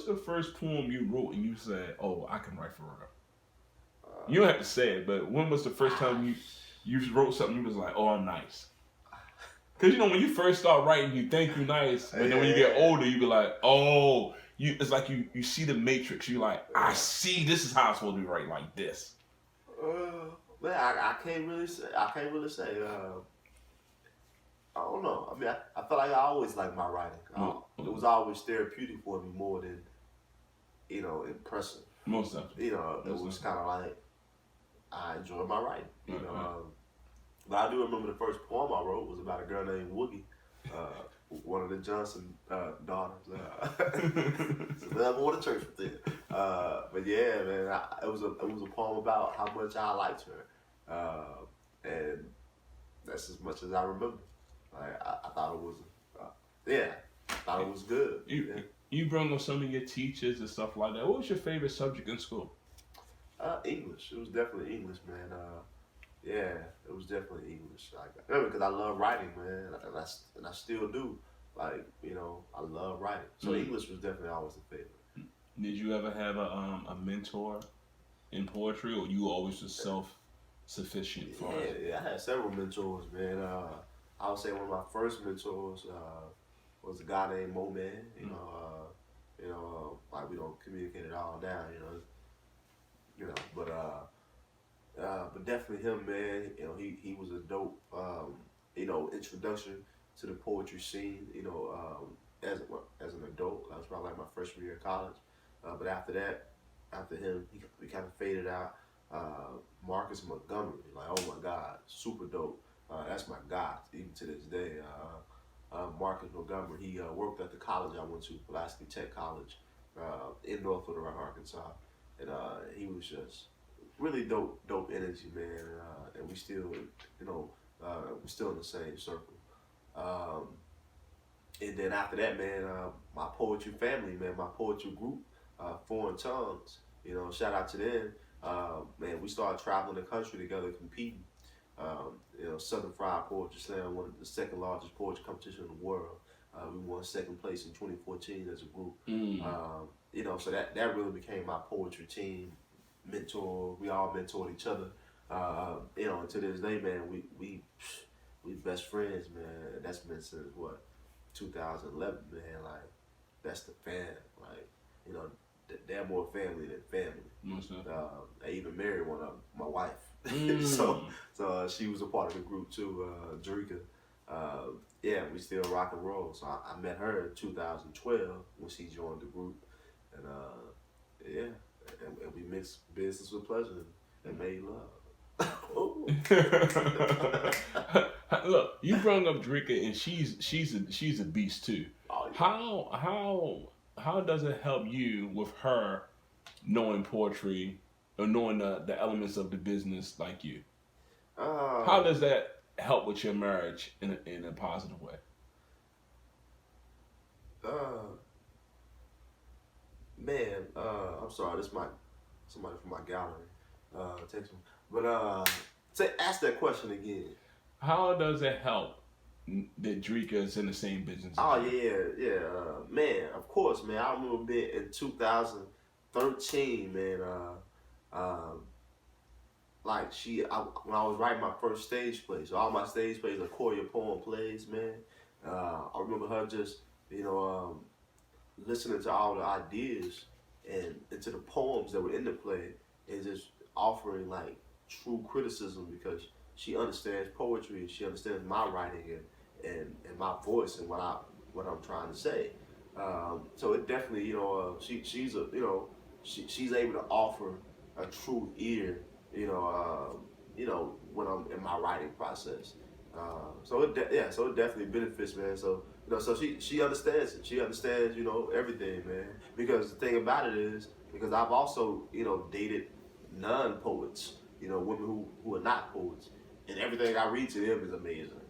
was the first poem you wrote and you said, "Oh, I can write for real"? You don't have to say it, but when was the first time you wrote something you was like, "Oh, I'm nice"? Because when you first start writing, you think you're nice, but then when you get older, you be like, "Oh, it's like you see the Matrix. You like, I see. This is how I'm supposed to be writing like this." Man, I can't really say. I can't really say. I don't know. I mean, I felt like I always liked my writing. It was always therapeutic for me more than impressive. Most definitely. It was kind of like I enjoyed my writing. Right. But I do remember the first poem I wrote was about a girl named Woogie, one of the Johnson daughters. So never went to church with them. But yeah, man, it was a poem about how much I liked her, and that's as much as I remember. Like I thought it was, I thought it was good. You brought up some of your teachers and stuff like that. What was your favorite subject in school? English. It was definitely English, man. Yeah, it was definitely English. Like, because I love writing, man, and I still do. Like, I love writing. So English was definitely always a favorite. Did you ever have a mentor in poetry, or you always just self-sufficient? Yeah, I had several mentors, man. I would say one of my first mentors was a guy named Mo Man. Like we don't communicate at all now. But definitely him, man. He was a dope, introduction to the poetry scene. As an adult, that was probably like my freshman year of college. But after him, we kind of faded out. Marcus Montgomery, like, oh my God, super dope. That's my guy even to this day. Marcus Montgomery, he worked at the college I went to, Pulaski Tech College, in North Little Rock, Arkansas, and he was just really dope energy, man. And we still, we're still in the same circle. And then after that, man, my poetry family, man, my poetry group, Foreign Tongues, shout out to them. Man, we started traveling the country together, competing. Southern Fried Poetry Slam, one of the second largest poetry competition in the world. We won second place in 2014 as a group. So that really became my poetry team mentor. We all mentored each other. And to this day, man, we best friends, man. That's been since 2011, man. Like, that's the fam. Like, they're more family than family. I even married one of them, my wife. So she was a part of the group too, Drika. We still rock and roll. So I met her in 2012 when she joined the group, and and we mixed business with pleasure and made love. Look, you brought up Drika, and she's a beast too. Oh, yeah. How does it help you with her knowing poetry or knowing the elements of the business like you? How does that help with your marriage in a positive way? Man, I'm sorry. This might somebody from my gallery text me, but ask that question again. How does it help that Drika is in the same business? Oh yeah. Man, of course, man. I remember being in 2013, man. When I was writing my first stage play, so all my stage plays are choreo poem plays, man. I remember her just, listening to all the ideas and to the poems that were in the play, and just offering like true criticism, because she understands poetry and she understands my writing and my voice and what I'm trying to say. So it definitely, she's able to offer a true ear, when I'm in my writing process. So it definitely benefits, man. So so she understands it. She understands, everything, man. Because the thing about it is, because I've also, dated non-poets, women who are not poets, and everything I read to them is amazing.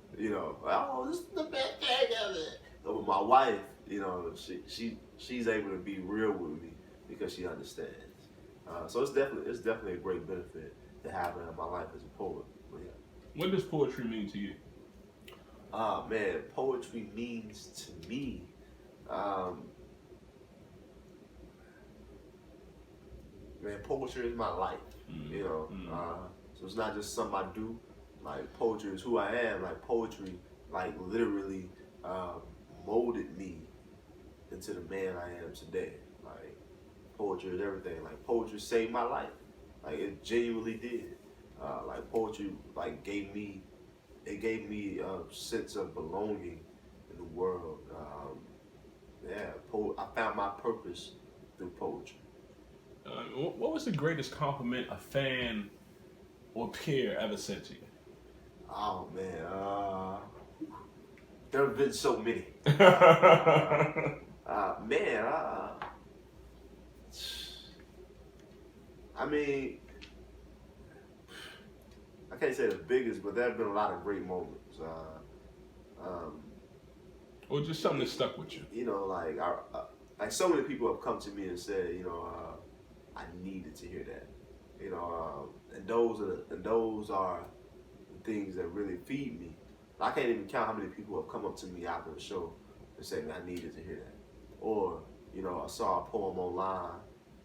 Oh, this is the best thing ever. But with my wife, she's able to be real with me because she understands. So it's definitely a great benefit to have her in my life as a poet. But yeah. What does poetry mean to you? Man, poetry means to me, man, poetry is my life. You know, so it's not just something I do. Like poetry is who I am. Like poetry, like literally molded me into the man I am today. Like poetry is everything. Like poetry saved my life. Like it genuinely did. Like poetry, like gave me a sense of belonging in the world. I found my purpose through poetry. What was the greatest compliment a fan or peer ever said to you? Oh man, there have been so many. Man, I mean, I can't say the biggest, but there have been a lot of great moments. Or just something that stuck with you? You know, like so many people have come to me and said, you know, I needed to hear that. You know, and those are the things that really feed me. I can't even count how many people have come up to me after the show and said, man, I needed to hear that. Or, you know, I saw a poem online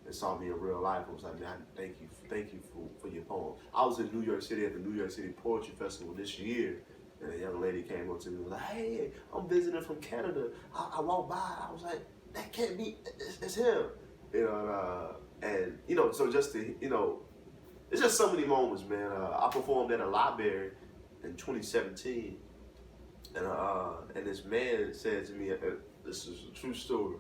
and saw me in real life and was like, man, thank you for your poem. I was in New York City at the New York City Poetry Festival this year, and a young lady came up to me and was like, hey, I'm visiting from Canada. I walked by, I was like, that can't be, it's him. You know, and you know, so just to, you know, it's just so many moments, man. I performed at a library in 2017, and this man said to me, this is a true story.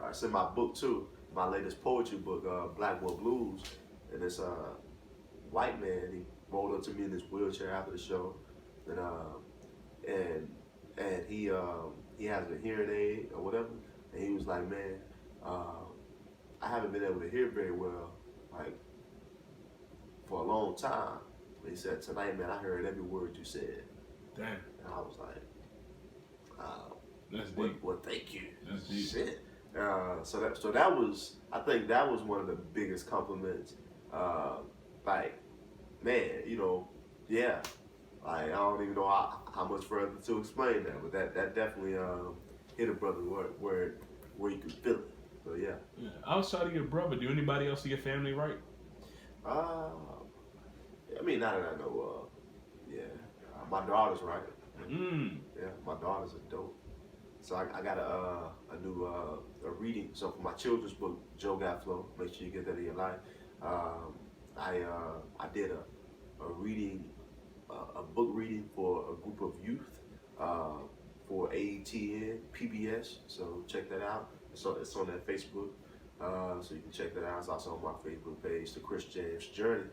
It's in my book too, my latest poetry book, Black Boy Blues, and this white man, he rolled up to me in his wheelchair after the show, and he has a hearing aid or whatever, and he was like, man, I haven't been able to hear very well, like, for a long time. But he said, tonight, man, I heard every word you said. Damn. And I was like, that's deep. Well, thank you. That's deep. Shit. So that was, I think that was one of the biggest compliments. Like, man, you know, yeah. Like, I don't even know how much further to explain that, but that definitely hit a brother where you could feel it. So yeah. Outside of your brother, do anybody else in your family write? I mean, not that I know of. Yeah. My daughter's right. Yeah, my daughter's a dope. So I got a new a reading. So for my children's book, Joe Got Flow, make sure you get that in your life. I did a reading, a book reading for a group of youth for AETN PBS. So check that out. So it's on that Facebook. So you can check that out. It's also on my Facebook page, The Chris James Journey.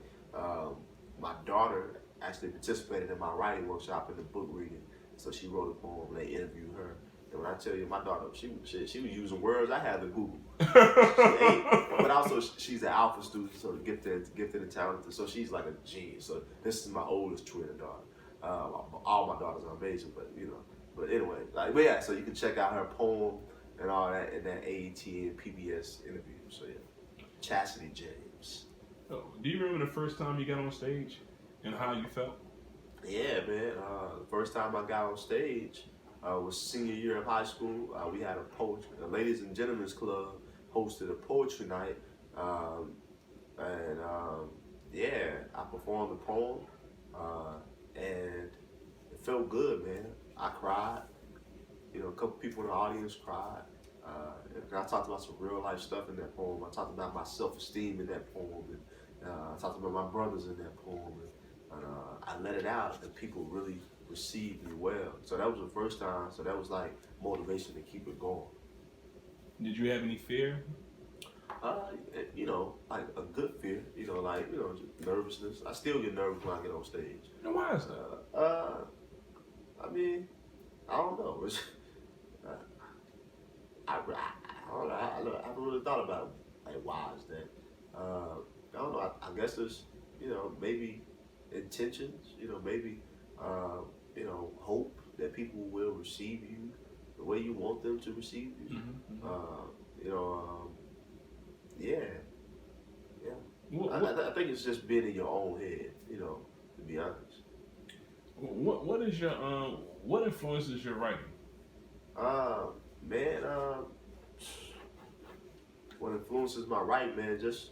My daughter actually participated in my writing workshop in the book reading. So she wrote a poem and they interviewed her. And when I tell you, my daughter, she was using words I had to Google. But also she's an alpha student, so gifted and talented. So she's like a genius. So this is my oldest twin daughter. All my daughters are amazing, but you know. But anyway, but yeah. So you can check out her poem and all that in that AETN PBS interview. So yeah, Chastity James. Oh, do you remember the first time you got on stage and how you felt? Yeah, man. The first time I got on stage was senior year of high school. We had a ladies and gentlemen's club hosted a poetry night, yeah, I performed the poem, and it felt good, man. I cried. You know, a couple people in the audience cried. And I talked about some real life stuff in that poem. I talked about my self-esteem in that poem, and I talked about my brothers in that poem, and I let it out, and people really received me well. So that was the first time. So that was like motivation to keep it going. Did you have any fear? You know, like a good fear. You know, like just nervousness. I still get nervous when I get on stage. And why is that? I mean, I don't know. It's, I don't know. I haven't really thought about it. Like, why is that? I don't know. I guess there's, maybe intentions. Maybe, hope that people will receive you the way you want them to receive you. Yeah. I think it's just being in your own head. To be honest. What is your what influences your writing? Man, what influences my writing, man? Just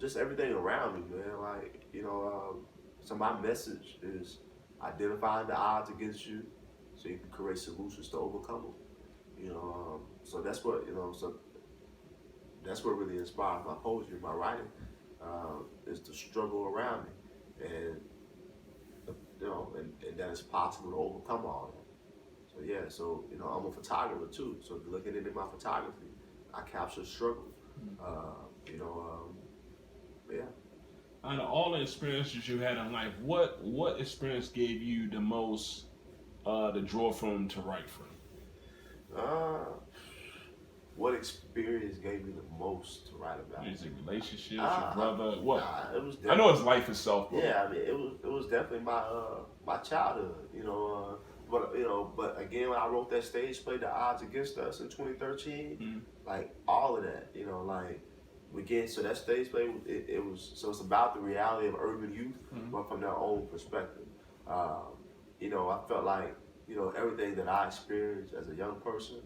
Just everything around me, man. Like, so my message is identifying the odds against you so you can create solutions to overcome them. So that's what, so that's what really inspires my poetry, my writing, is the struggle around me. And, and that it's possible to overcome all that. So yeah, I'm a photographer too. So looking into my photography, I capture struggle. Yeah. Out of all the experiences you had in life, what experience gave you the most to draw from, to write from? What experience gave me the most to write about? Is it relationships, your brother? What? It was. I know it's life itself. Bro. Yeah, I mean, it was definitely my childhood. But again, when I wrote that stage play, The Odds Against Us in 2013, like all of that, so that stage play, it was, so it's about the reality of urban youth, but from their own perspective. I felt like, everything that I experienced as a young person,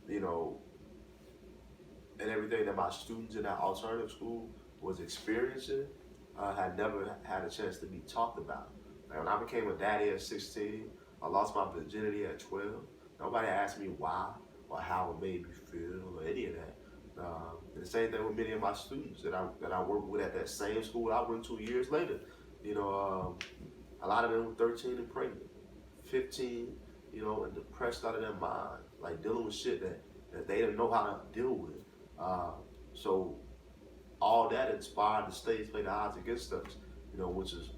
and everything that my students in that alternative school was experiencing, had never had a chance to be talked about. Like when I became a daddy at 16, I lost my virginity at 12. Nobody asked me why or how it made me feel or any of that. And the same thing with many of my students that I worked with at that same school I went to years later. A lot of them were 13 and pregnant, 15, and depressed out of their mind, like dealing with shit that they didn't know how to deal with. So all that inspired the stage play The Odds Against Us, which is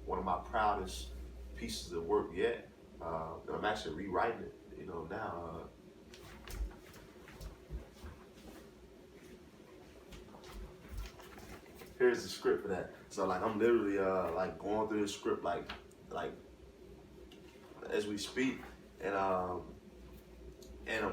one of my proudest pieces of work yet. And I'm actually rewriting it, now. Here's the script for that. So like I'm literally like going through the script like as we speak, and I'm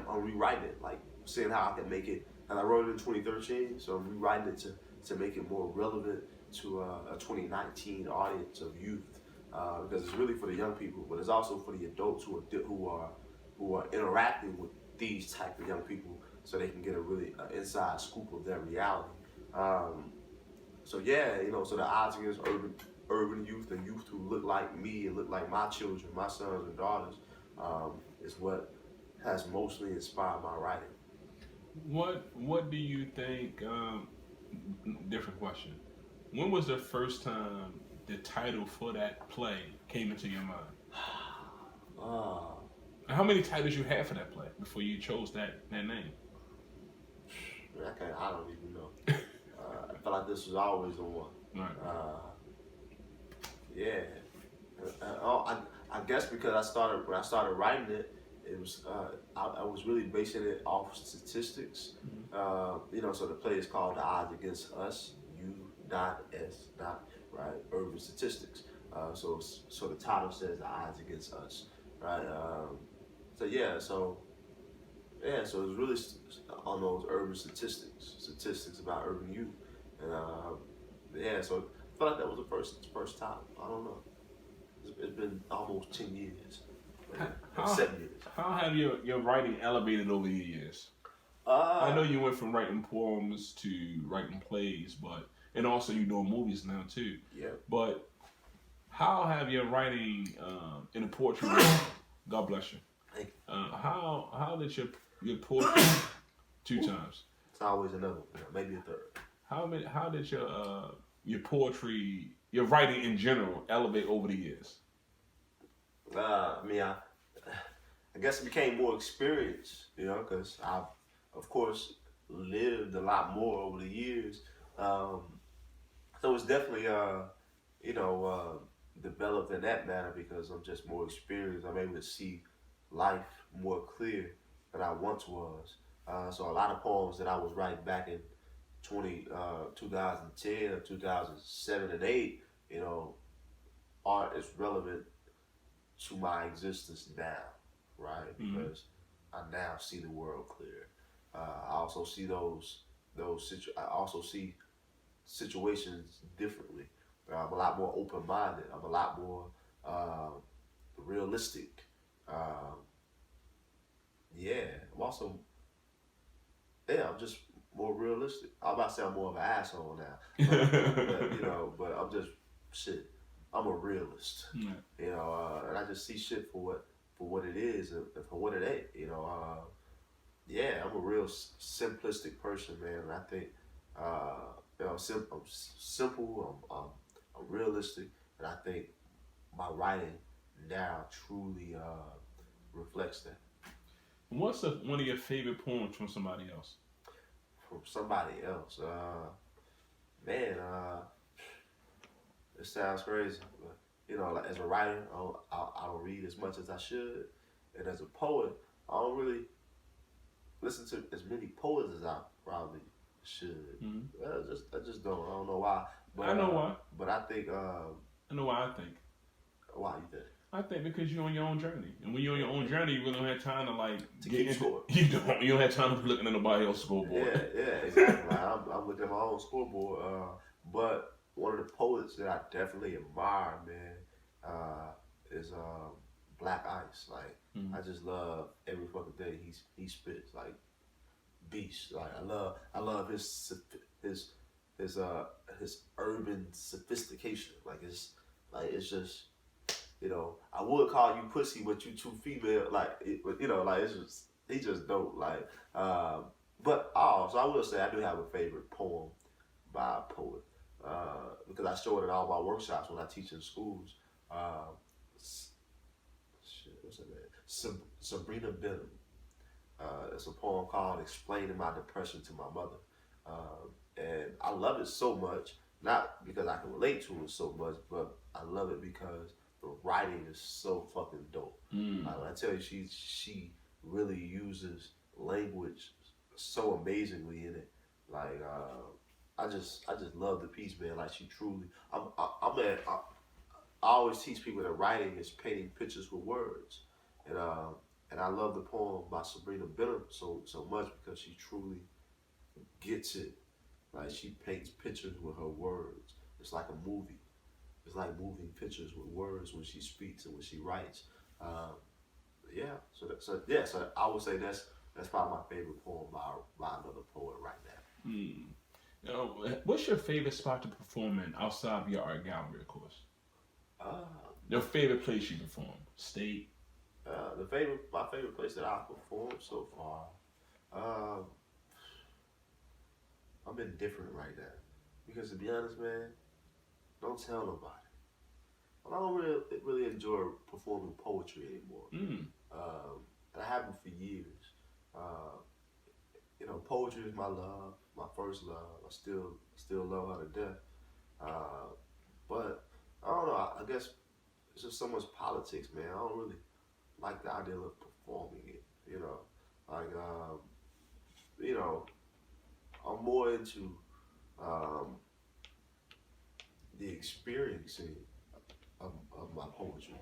rewriting it, like seeing how I can make it. And I wrote it in 2013, so I'm rewriting it to make it more relevant to a 2019 audience of youth, because it's really for the young people, but it's also for the adults who are interacting with these type of young people, so they can get a really inside scoop of their reality. So the odds against urban youth and youth who look like me and look like my children, my sons and daughters, is what has mostly inspired my writing. What do you think? Different question. When was the first time the title for that play came into your mind? How many titles you had for that play before you chose that name? I don't even know. I felt like this was always the one. Right. Yeah. I guess because when I started writing it, it was I was really basing it off statistics. So the play is called The Odds Against Us, U.S. Right, urban statistics. So the title says The Odds Against Us, right? So it was really on those urban statistics about urban youth, and so I felt like that was the first time. I don't know. It's been almost 10 years. 7 years. How have your writing elevated over the years? I know you went from writing poems to writing plays, and also you're doing movies now too. Yeah. But how have your writing in the poetry? God bless you. Thank you. How did your poetry 2 times? It's always another one, maybe a third. How did your poetry, your writing in general, elevate over the years? I guess it became more experience, because I've, of course, lived a lot more over the years. So it's definitely, developed in that manner because I'm just more experienced. I'm able to see life more clear than I once was. So a lot of poems that I was writing back in 2010 or 2007 and 8, art is relevant to my existence now, right? Because I now see the world clear. I also see I also see situations differently. I'm a lot more open-minded. I'm a lot more realistic. I'm just more realistic. I'm about to say I'm more of an asshole now, but I'm just shit. I'm a realist, and I just see shit for what it is and for what it ain't. Yeah, I'm a real simplistic person, man. And I think, I'm simple. I'm realistic, and I think my writing now truly reflects that. What's one of your favorite poems from somebody else? From somebody else, man, it sounds crazy, but like as a writer, I don't read as much as I should, and as a poet, I don't really listen to as many poets as I probably should. Mm-hmm. I just don't. I don't know why. But I know why. But I think. I know why I think. Why you think? I think because you're on your own journey, and when you're on your own journey, you really don't have time to keep score. You don't have time to be looking at nobody else's scoreboard. Yeah, exactly. I'm looking at my own scoreboard. But one of the poets that I definitely admire, man, is Black Ice. Like I just love every fucking day he spits like beast. Like I love his urban sophistication. It's just. I would call you pussy, but you too female. He's just dope. So I will say I do have a favorite poem by a poet because I show it at all my workshops when I teach in schools. What's that name? Sabrina Benham. It's a poem called "Explaining My Depression to My Mother," and I love it so much. Not because I can relate to it so much, but I love it because the writing is so fucking dope. I tell you, she really uses language so amazingly in it. I just love the piece, man. Like she truly, I always teach people that writing is painting pictures with words, and I love the poem by Sabrina Benham so much because she truly gets it. Like she paints pictures with her words. It's like a movie. It's like moving pictures with words when she speaks and when she writes. So I would say that's probably my favorite poem by another poet right now. What's your favorite spot to perform in outside of your art gallery, of course? Your favorite place you perform? State? My favorite place that I've performed so far. I'm indifferent right now because to be honest, man, don't tell nobody. I don't really enjoy performing poetry anymore. And I haven't for years. Poetry is my love, my first love. I still love her to death. But I don't know. I guess it's just so much politics, man. I don't really like the idea of performing it. I'm more into the experiencing of my poetry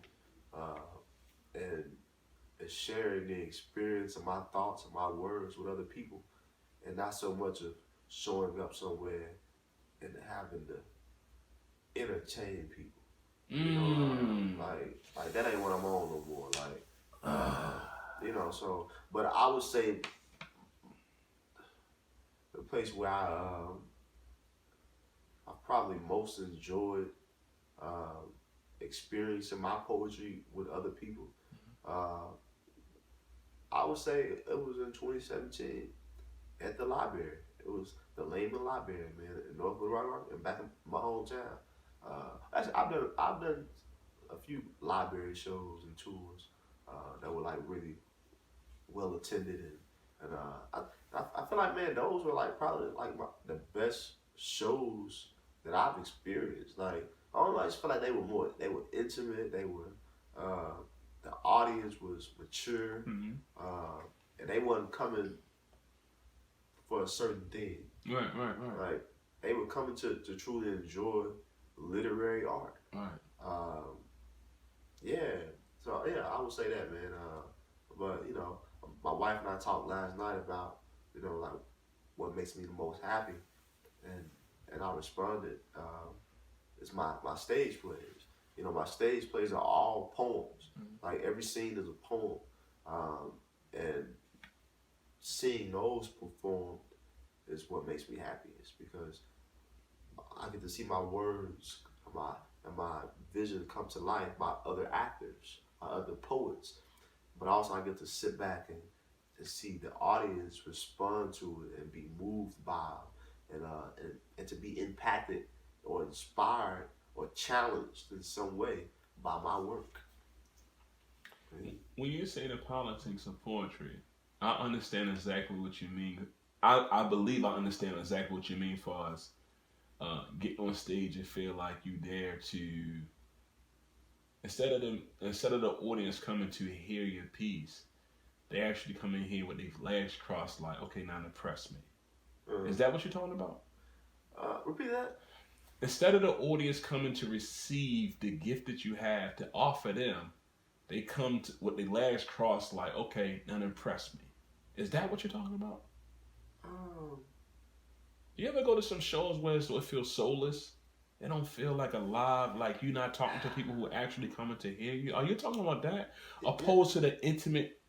and sharing the experience of my thoughts and my words with other people, and not so much of showing up somewhere and having to entertain people. Like that ain't what I'm on no more. But I would say the place where I probably most enjoyed experiencing my poetry with other people. I would say it was in 2017 at the library. It was the Lehman Library, man, in North Little Rock, and back in my hometown. Actually, I've done a few library shows and tours that were like really well attended, and I feel like, man, those were like probably like the best shows that I've experienced. Like I don't know, I just feel like they were intimate. They were the audience was mature, and they wasn't coming for a certain thing. Right. Like they were coming to truly enjoy literary art. Right. So I would say that, man. But my wife and I talked last night about like what makes me the most happy, and I responded, it's my stage plays. My stage plays are all poems. Like every scene is a poem, and seeing those performed is what makes me happiest, because I get to see my words, my vision come to life by other actors, by other poets. But also I get to sit back and see the audience respond to it and be moved by it, and to be impacted or inspired or challenged in some way by my work. When you say the politics of poetry, I understand exactly what you mean. I believe I understand exactly what you mean for us. Get on stage and feel like you dare to, instead of the audience coming to hear your piece, they actually come in here with their legs crossed, like, okay, now impress me. Is that what you're talking about? Repeat that. Instead of the audience coming to receive the gift that you have to offer them, they come to, with their legs crossed, like, okay, now impress me. Is that what you're talking about? You ever go to some shows where it feels soulless? They don't feel like alive, like you're not talking to people who are actually coming to hear you. Are you talking about that? Opposed to the intimate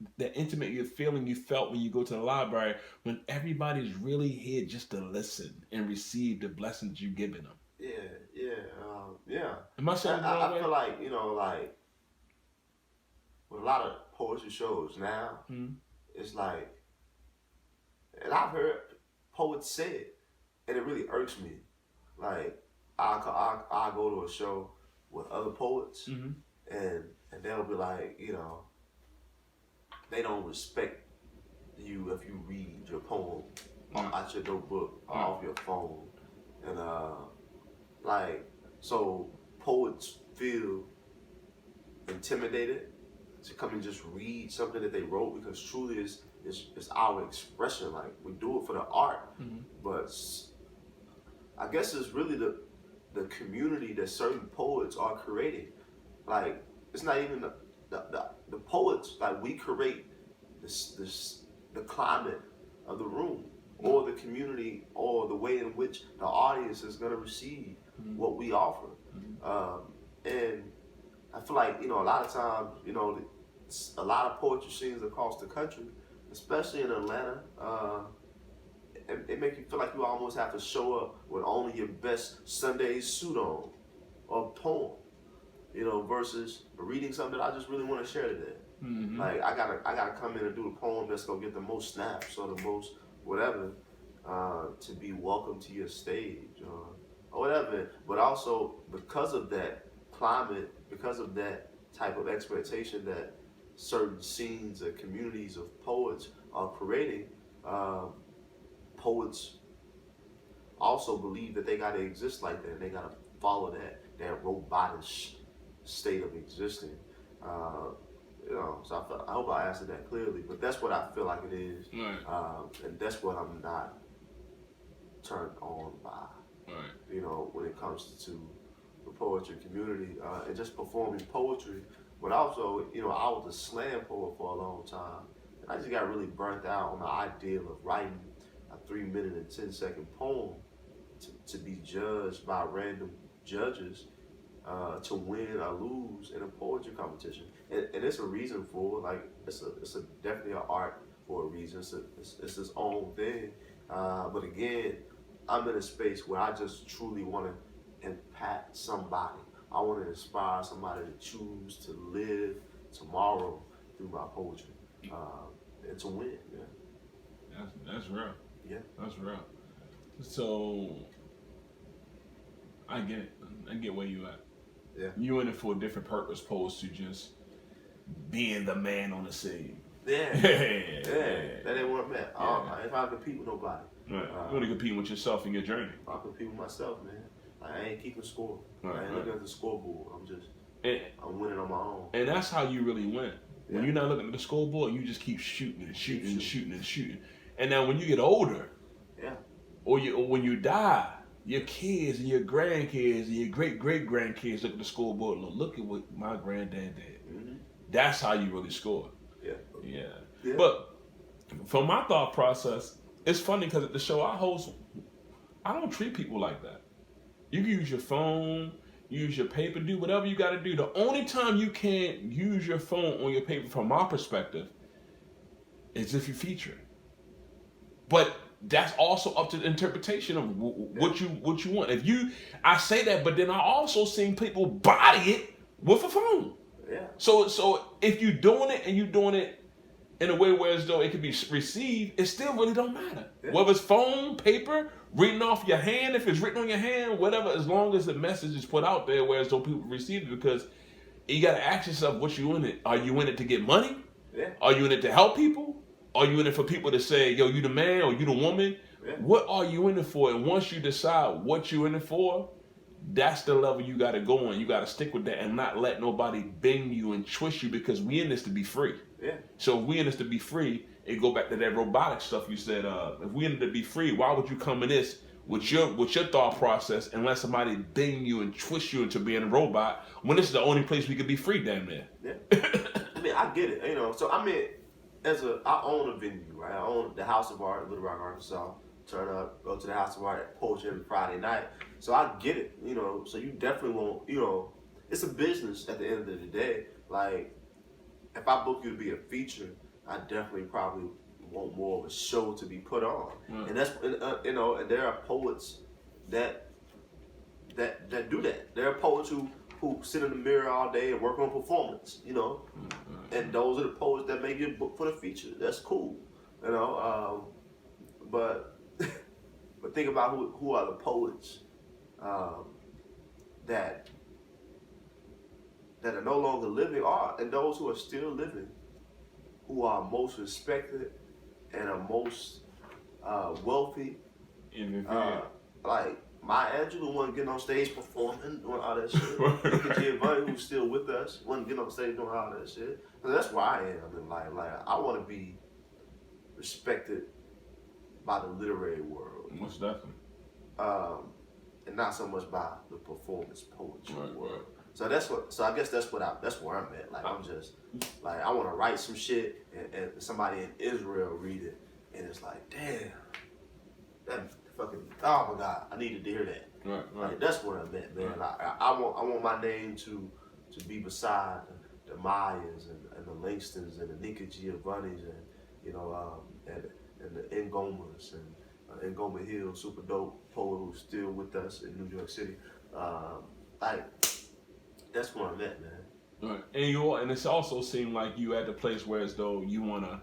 feeling you felt when you go to the library, when everybody's really here just to listen and receive the blessings you're giving them. Yeah. Am I saying I feel like, like with a lot of poetry shows now, it's like, and I've heard poets say it, and it really irks me. Like, I go to a show with other poets, and they'll be like, they don't respect you if you read your poem out your notebook or off your phone, and so poets feel intimidated to come and just read something that they wrote, because truly it's our expression. Like, we do it for the art, but I guess it's really the community that certain poets are creating. Like, it's not even the poets. Like, we create the climate of the room, or the community, or the way in which the audience is going to receive what we offer. And I feel like, a lot of times, a lot of poetry scenes across the country, especially in Atlanta, it make you feel like you almost have to show up with only your best Sunday suit on, or poem, versus reading something that I just really want to share today. Like, I gotta come in and do the poem that's gonna get the most snaps or the most whatever, to be welcome to your stage, or whatever. But also, because of that climate, because of that type of expectation that certain scenes or communities of poets are creating, poets also believe that they gotta exist like that, and they gotta follow that robotic state of existing. So I hope I answered that clearly, but that's what I feel like it is, and that's what I'm not turned on by. When it comes to the poetry community, and just performing poetry, but also, I was a slam poet for a long time, and I just got really burnt out on the idea of writing a 3-minute and 10-second poem to be judged by random judges, to win or lose in a poetry competition. And it's a reason for it. Like, it's definitely an art for a reason. It's its own thing. But again, I'm in a space where I just truly want to impact somebody. I want to inspire somebody to choose to live tomorrow through my poetry, and to win. Yeah. That's real. Yeah. That's real. So I get it. I get where you at. Yeah. You in it for a different purpose, opposed to just being the man on the scene. Yeah. That ain't what I meant. If I compete with nobody. Right. You want to compete with yourself and your journey. I compete with myself, man. I ain't keeping score. I ain't looking at the scoreboard. I'm winning on my own. And that's how you really win. When you're not looking at the scoreboard, you just keep shooting and shooting and shooting and shooting. And now when you get older, or when you die, your kids and your grandkids and your great-great-grandkids look at the scoreboard and look at what my granddad did. That's how you really score. Yeah. But from my thought process, it's funny because at the show I host, I don't treat people like that. You can use your phone, use your paper, do whatever you got to do. The only time you can't use your phone on your paper, from my perspective, is if you feature it. But that's also up to the interpretation of what you want. I say that, but then I also seen people body it with a phone. Yeah. So if you're doing it and you're doing it in a way where as though it can be received, it still really don't matter. Yeah. Whether it's phone, paper, reading off your hand, if it's written on your hand, whatever, as long as the message is put out there where as though people receive it, because you got to ask yourself, what you in it? Are you in it to get money? Yeah. Are you in it to help people? Are you in it for people to say, yo, you the man or you the woman? Yeah. What are you in it for? And once you decide what you're in it for, that's the level you got to go on. You got to stick with that and not let nobody bend you and twist you, because we in this to be free. Yeah. So if we in this to be free, it go back to that robotic stuff you said. If we in it to be free, why would you come in this with your thought process and let somebody bend you and twist you into being a robot when this is the only place we could be free, damn near? Yeah. I mean, I get it. So I mean, I own a venue, right? I own the House of Art in Little Rock, Arkansas. Turn up, go to the House of Art at Poetry every Friday night. So I get it, so you definitely won't, it's a business at the end of the day. Like, if I book you to be a feature, I definitely probably want more of a show to be put on. And that's, and there are poets that do that. There are poets who sit in the mirror all day and work on performance, and those are the poets that make it book for the feature. That's cool, but think about who are the poets that are no longer living, and those who are still living, who are most respected and are most wealthy. Like Maya Angelou wasn't getting on stage performing, doing all that shit. Giovanni, who's still with us, wasn't getting on stage doing all that shit. So that's where I am in life. Like, I want to be respected by the literary world. Most definitely. And not so much by the performance poetry world. Right. So I guess that's where I'm at. Like, I'm just like, I want to write some shit and somebody in Israel read it, and it's like, damn, that fucking, oh my God, I needed to hear that. Right. Like, that's where I'm at, man. Like, I want my name to be beside the Mayas and the Langstons and the Nika Giovannis and and the Ngomas and Ngoma Hill, super dope poet who's still with us in New York City. Like, that's where I'm at, man. Right. And it's also seemed like you at the place where as though you wanna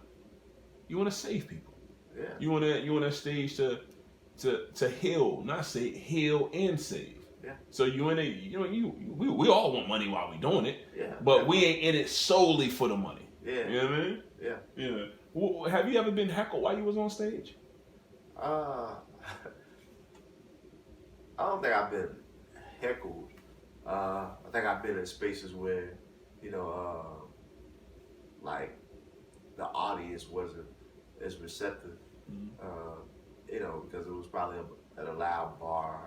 save people. Yeah. You want a stage to heal, not say heal and save. Yeah. So you in it, we all want money while we doing it. Yeah. But we ain't in it solely for the money. Yeah. You know what I mean? Yeah. Yeah. Well, have you ever been heckled while you was on stage? I don't think I've been heckled. I think I've been in spaces where, like, the audience wasn't as receptive, because it was probably at a loud bar,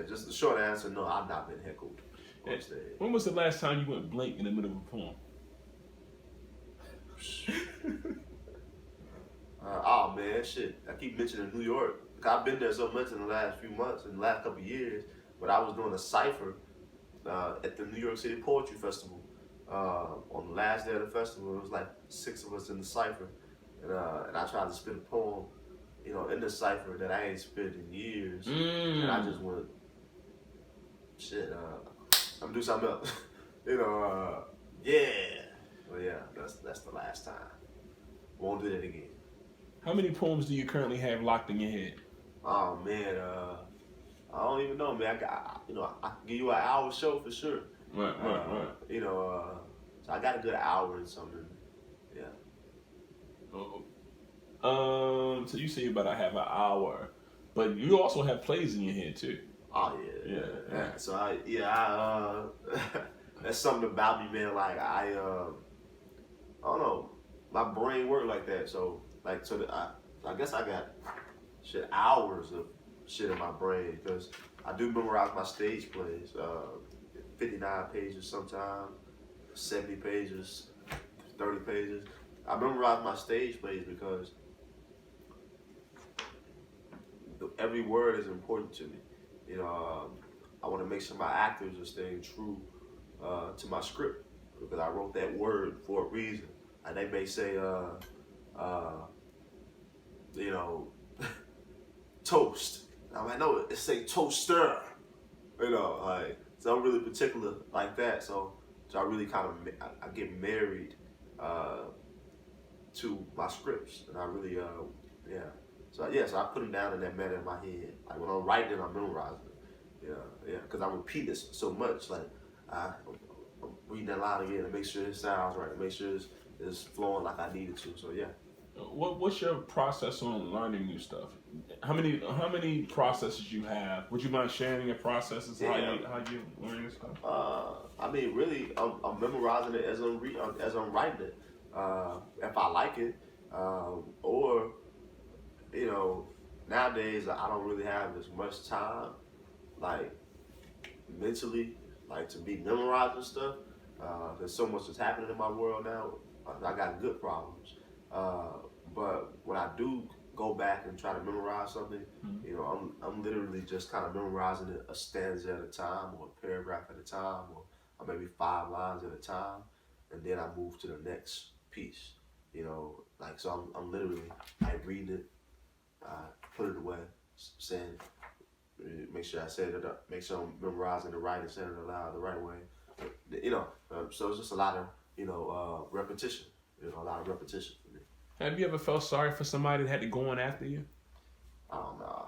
just the short answer, no, I've not been heckled on stage. When was the last time you went blank in the middle of a poem? Oh man, shit! I keep mentioning New York. I've been there so much in the last few months, in the last couple of years. But I was doing a cipher at the New York City Poetry Festival. On the last day of the festival, it was like 6 of us in the cipher, and I tried to spit a poem, in the cipher that I ain't spit in years, and I just went, shit. I'm gonna do something else, yeah. Well, yeah, that's the last time. Won't do that again. How many poems do you currently have locked in your head? Oh man, I don't even know, man. I can give you an hour show for sure. Right. So I got a good hour and something. Yeah. So you say you about to have an hour, but you also have plays in your head too. Oh yeah. So I that's something about me, man. Like I don't know, my brain work like that. So I guess I got hours of shit in my brain, because I do memorize my stage plays. 59 pages sometimes, 70 pages, 30 pages. I memorize my stage plays because every word is important to me. I want to make sure my actors are staying true to my script, because I wrote that word for a reason. And they may say, you know, toast. I'm like, no, it say toaster. You know, like, so I'm really particular like that. So I really kind of I get married to my scripts, and I really yeah. So yeah, so I put them down in that manner in my head. Like when I'm writing, I'm memorizing it. Yeah, because I repeat it so much. Like I'm reading that line again to make sure it sounds right, to make sure it's flowing like I need it to. So yeah. What's your process on learning new stuff? How many processes you have? Would you mind sharing your processes? Yeah. How you learn this stuff? I mean, really, I'm memorizing it as I'm writing it. If I like it, or you know, nowadays I don't really have as much time, like mentally, like to be memorizing stuff. There's so much that's happening in my world now. I got good problems. But when I do go back and try to memorize something, you know, I'm literally just kind of memorizing it a stanza at a time, or a paragraph at a time, or maybe 5 lines at a time, and then I move to the next piece. You know, like so I'm literally like reading it, put it away, saying, make sure I said it up, make sure I'm memorizing the right and saying it aloud the right way. You know, so it's just a lot of repetition. You know, a lot of repetition for me. Have you ever felt sorry for somebody that had to go on after you? I don't know.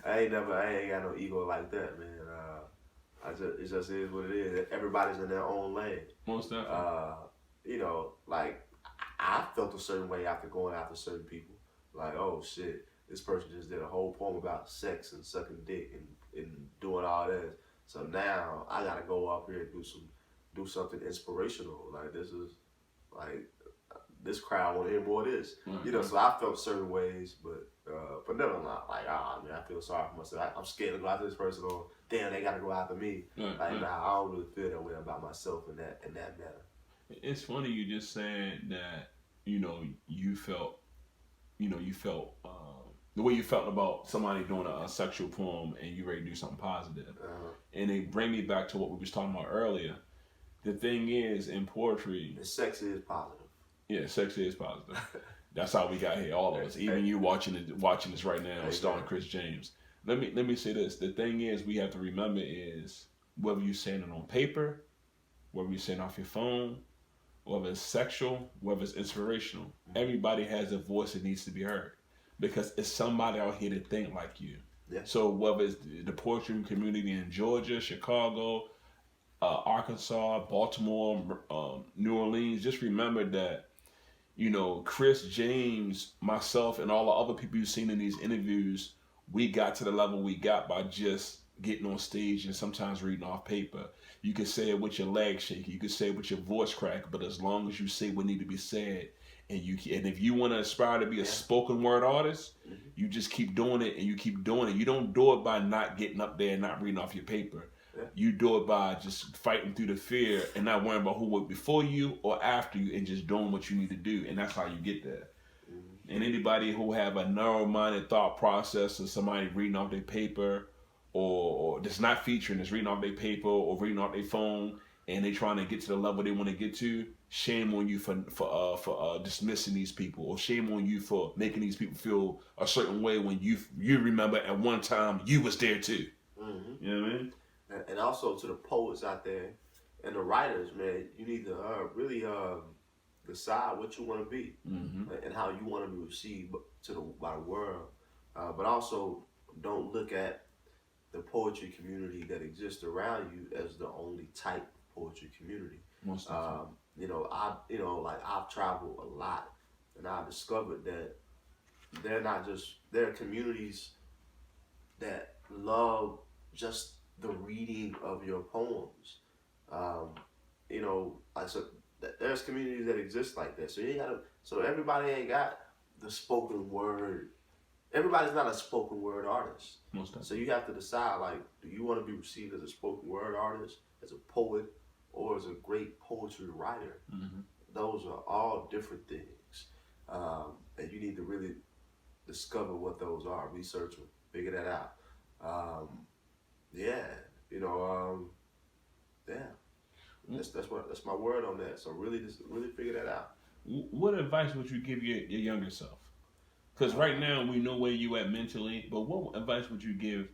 I ain't got no ego like that, man. It just is what it is. Everybody's in their own lane. Most definitely. You know, like I felt a certain way after going after certain people. Like, oh shit, this person just did a whole poem about sex and sucking dick and doing all that. So now I gotta go up here and do something inspirational. Like this crowd want to hear more of this. Mm-hmm. You know, so I felt certain ways, but never not like, man, I feel sorry for myself. I'm scared to go after this person, or damn, they got to go after me. Mm-hmm. Like, nah, I don't really feel that way about myself in that manner. It's funny you just said that. You felt the way you felt about somebody doing a sexual poem, and you ready to do something positive. And they bring me back to what we was talking about earlier. The thing is, in poetry, and sex is positive. Yeah, sex is positive. That's how we got here, all of us. Even you watching this right now, starring Chris James. Let me say this. The thing is, we have to remember is whether you're saying it on paper, whether you're saying it off your phone, whether it's sexual, whether it's inspirational. Everybody has a voice that needs to be heard, because it's somebody out here that think like you. Yeah. So whether it's the poetry community in Georgia, Chicago, Arkansas, Baltimore, New Orleans, just remember that, Chris James, myself, and all the other people you've seen in these interviews, we got to the level we got by just getting on stage and sometimes reading off paper. You can say it with your legs shaking, you can say it with your voice crack, but as long as you say what need to be said, and if you want to aspire to be a spoken word artist, you just keep doing it, and you keep doing it. You don't do it by not getting up there and not reading off your paper. Yeah. You do it by just fighting through the fear and not worrying about who went before you or after you, and just doing what you need to do, and that's how you get there. And anybody who have a narrow-minded thought process, or somebody reading off their paper, or just not featuring, just reading off their paper or reading off their phone, and they trying to get to the level they want to get to, shame on you for dismissing these people, or shame on you for making these people feel a certain way when you remember at one time you was there too. You know what I mean? And also to the poets out there and the writers, man, you need to really decide what you want to be and how you want to be received by the world. But also, don't look at the poetry community that exists around you as the only type of poetry community. Most I've traveled a lot, and I've discovered that there are communities that love just the reading of your poems. There's communities that exist like that. So everybody ain't got the spoken word. Everybody's not a spoken word artist. So you have to decide, like, do you want to be received as a spoken word artist, as a poet, or as a great poetry writer? Those are all different things. And you need to really discover what those are, research them, figure that out. That's my word on that. So really figure that out. What advice would you give your younger self? Because right now we know where you at mentally, but what advice would you give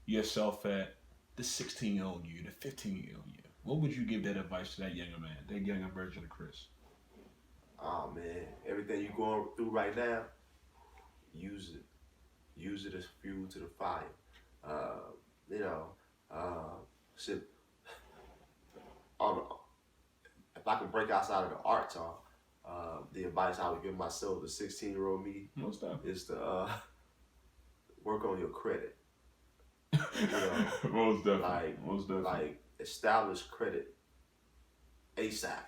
yourself at the 16-year-old you, the 15-year-old you? What would you give that advice to that younger man, that younger version of Chris? Oh man, everything you're going through right now, use it. Use it as fuel to the fire. You know, shit. If I can break outside of the art talk, the advice I would give myself, the 16-year-old me, is to work on your credit. You know, Most definitely. Like establish credit ASAP.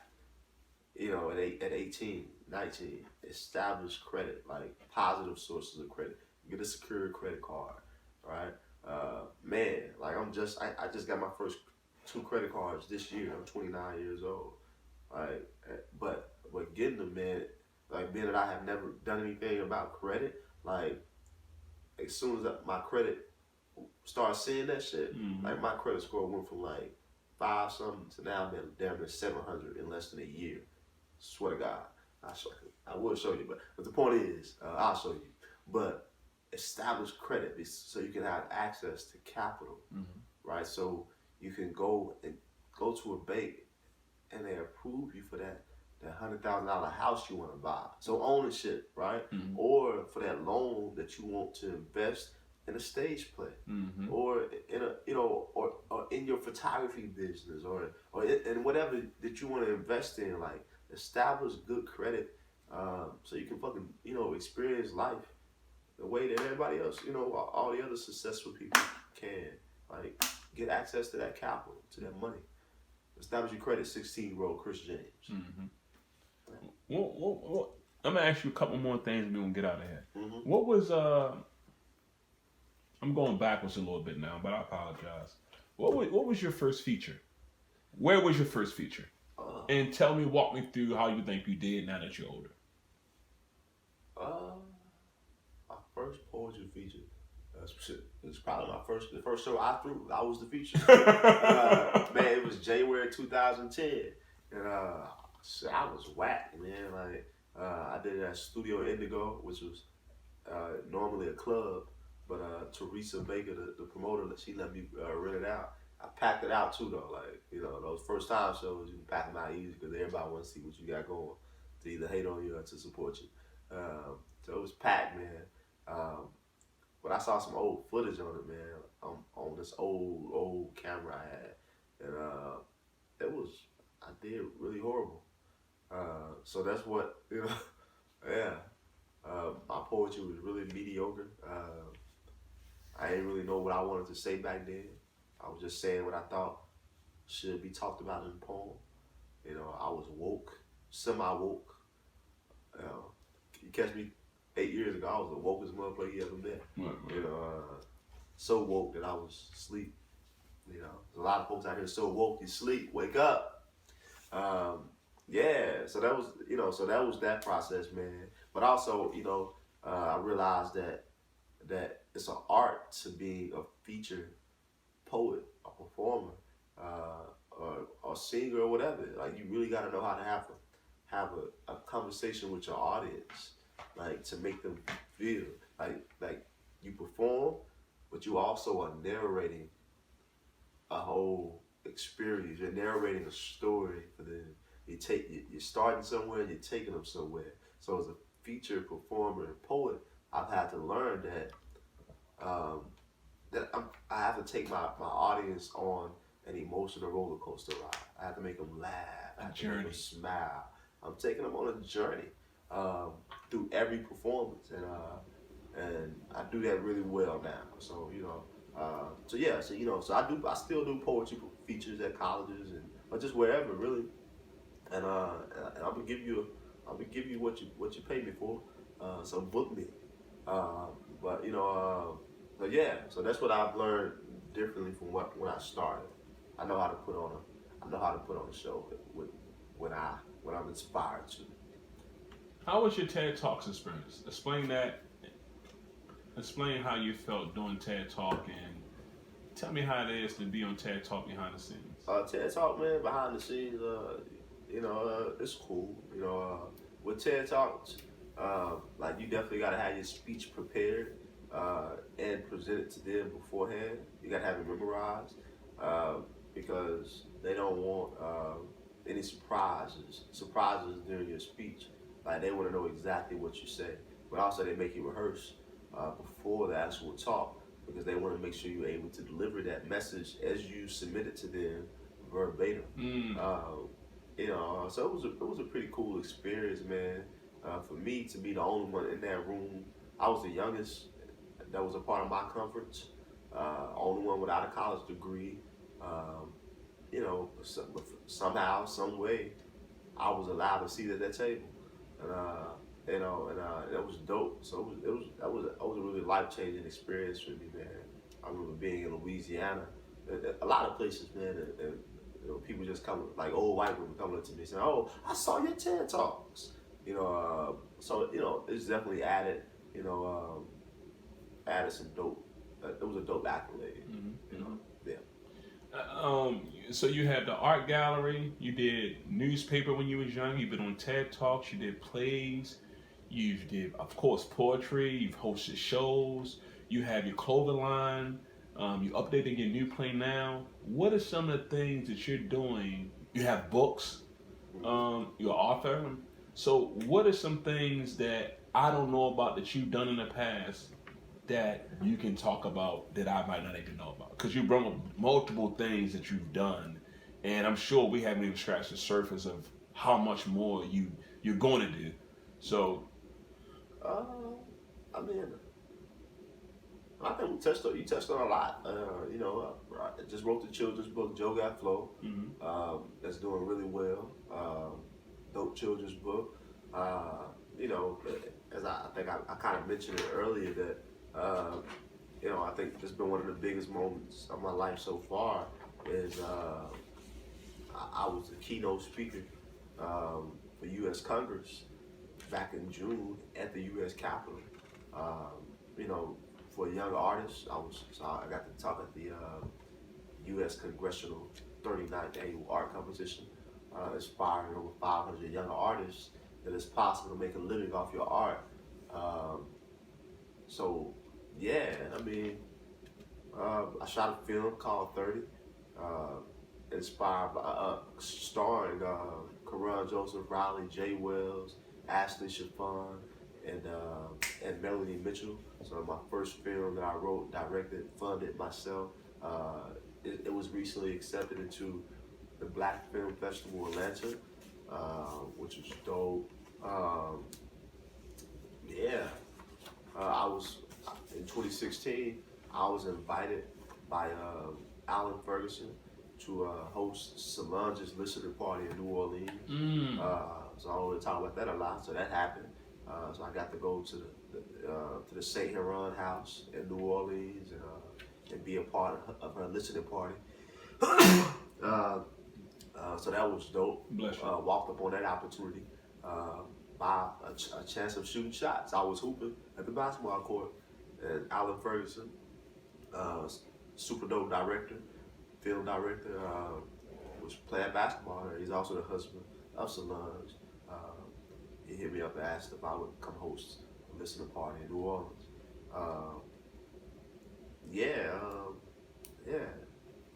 You know, at 18, 19, establish credit, like positive sources of credit. Get a secure credit card, right? Man, like I just got my first 2 credit cards this year. I'm 29 years old. Like, but getting them, man, like being that I have never done anything about credit, like as soon as my credit started seeing that shit, like my credit score went from like 5 something to now I'm damn near 700 in less than a year. Swear to God, I will show you. But the point is, I'll show you. But establish credit so you can have access to capital, right? So you can go to a bank and they approve you for that $100,000 house you want to buy. So ownership, right? Or for that loan that you want to invest in a stage play, or in a or in your photography business, or in whatever that you want to invest in. Like establish good credit, so you can fucking experience life the way that everybody else, all the other successful people can. Like get access to that capital, to that money. Establish your credit, 16-year-old Chris James. Well, I'm gonna ask you a couple more things. We're gonna get out of here. What was I'm going backwards a little bit now, but I apologize. What was your first feature? Where was your first feature? And walk me through how you think you did now that you're older. My first poetry feature. It's probably the first show I threw. I was the feature. Man, it was January 2010, and I was whack, man. Like I did it at Studio Indigo, which was normally a club, but Teresa Baker, the promoter, she let me rent it out. I packed it out too, though. Like those first time shows, you can pack them out easy because everybody wants to see what you got going, to either hate on you or to support you. So it was packed, man. But I saw some old footage on it, man, on this old camera I had, and I did really horrible. So that's what, yeah. My poetry was really mediocre. I didn't really know what I wanted to say back then. I was just saying what I thought should be talked about in the poem. I was woke, semi-woke. You catch me 8 years ago, I was the wokest motherfucker you ever met. So woke that I was asleep. There's a lot of folks out here so woke you sleep. Wake up. Yeah. So that was that process, man. But also, I realized that it's an art to being a featured poet, a performer, or singer or whatever. Like you really got to know how to have a conversation with your audience. Like to make them feel like you perform, but you also are narrating a whole experience. You're narrating a story for them. You're starting somewhere and you're taking them somewhere. So as a featured performer and poet, I've had to learn that I have to take my audience on an emotional roller coaster ride. I have to make them laugh. I have to make them smile. I'm taking them on a journey. Through every performance, and I do that really well now. So so I still do poetry features at colleges or just wherever really, and I'm gonna give you what you pay me for. So book me. So that's what I've learned differently from when I started. I know how to put on a show when I'm inspired to. How was your TED Talks experience? Explain that. Explain how you felt doing TED Talk, and tell me how it is to be on TED Talk behind the scenes. TED Talk, man, behind the scenes, it's cool. With TED Talks, Like you definitely gotta have your speech prepared and present it to them beforehand. You gotta have it memorized uh, because they don't want any surprises during your speech. Like they want to know exactly what you say, but also they make you rehearse before the actual talk because they want to make sure you're able to deliver that message as you submit it to them verbatim. Mm. So it was a pretty cool experience, man. For me to be the only one in that room, I was the youngest. That was a part of my conference. Only one without a college degree. Um, somehow, some way, I was allowed to sit at that table, and that was dope. So that was a really life changing experience for me, man. I remember being in Louisiana, a lot of places, man, and people just come like old white women coming up to me saying, "Oh, I saw your TED talks." So it's definitely added some dope. It was a dope accolade. Yeah. So you had the art gallery. You did newspaper when you was young. You've been on TED Talks. You did plays. You did, of course, poetry. You've hosted shows. You have your clothing line. You updating your new play now. What are some of the things that you're doing? You have books. You're an author. So what are some things that I don't know about that you've done in the past that you can talk about that I might not even know about? Because you brought up multiple things that you've done, and I'm sure we haven't even scratched the surface of how much more you're going to do. So, Uh, I mean, I think you touched on a lot. I just wrote the children's book, Joe Got Flow. That's doing really well. Dope children's book. As I think I kind of mentioned it earlier that I think it's been one of the biggest moments of my life so far is I was the keynote speaker for U.S. Congress back in June at the U.S. Capitol. For young artists, I got to talk at the U.S. Congressional 39th Annual Art Competition, inspiring over 500 young artists that it's possible to make a living off your art. I shot a film called 30, inspired by starring Karan Joseph, Riley J. Wells, Ashley Chiffon, and Melanie Mitchell. So my first film that I wrote, directed, funded myself. It was recently accepted into the Black Film Festival Atlanta, which was dope. I was in 2016. I was invited by Alan Ferguson to host Solange's listening party in New Orleans. So I don't really talk about that a lot. So that happened. So I got to go to the Saint Huron house in New Orleans and be a part of her listening party. So that was dope. Walked up on that opportunity by a chance of shooting shots. I was hooping at the basketball court, and Alan Ferguson, super dope director, film director, was playing basketball. He's also the husband of Solange. He hit me up and asked if I would come host a listening party in New Orleans.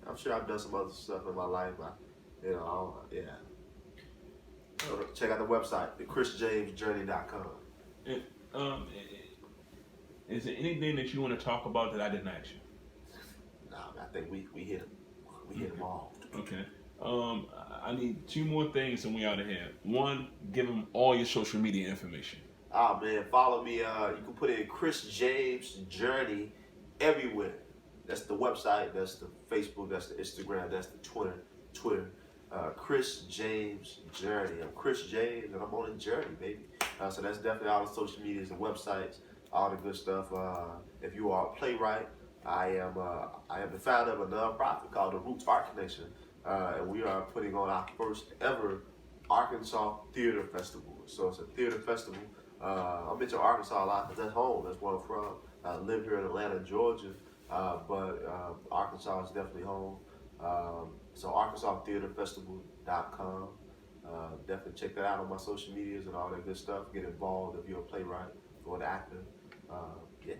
I'm sure I've done some other stuff in my life. Check out the website, thechrisjamesjourney.com. Is there anything that you want to talk about that I didn't ask you? Nah, I think we hit them. We hit them all. Okay. I need two more things and we out of here. One, give them all your social media information. Man, follow me. You can put in Chris James Journey everywhere. That's the website, that's the Facebook, that's the Instagram, that's the Twitter. Chris James Journey. I'm Chris James and I'm on a journey, baby. So that's definitely all the social medias and websites, all the good stuff. If you are a playwright, I am the founder of a nonprofit called the Roots Art Connection, and we are putting on our first ever Arkansas Theater Festival. So it's a theater festival. I mention Arkansas a lot because that's home. That's where I'm from. I live here in Atlanta, Georgia, but Arkansas is definitely home. So ArkansasTheaterFestival.com. Definitely check that out on my social medias and all that good stuff. Get involved if you're a playwright or an actor. Yeah.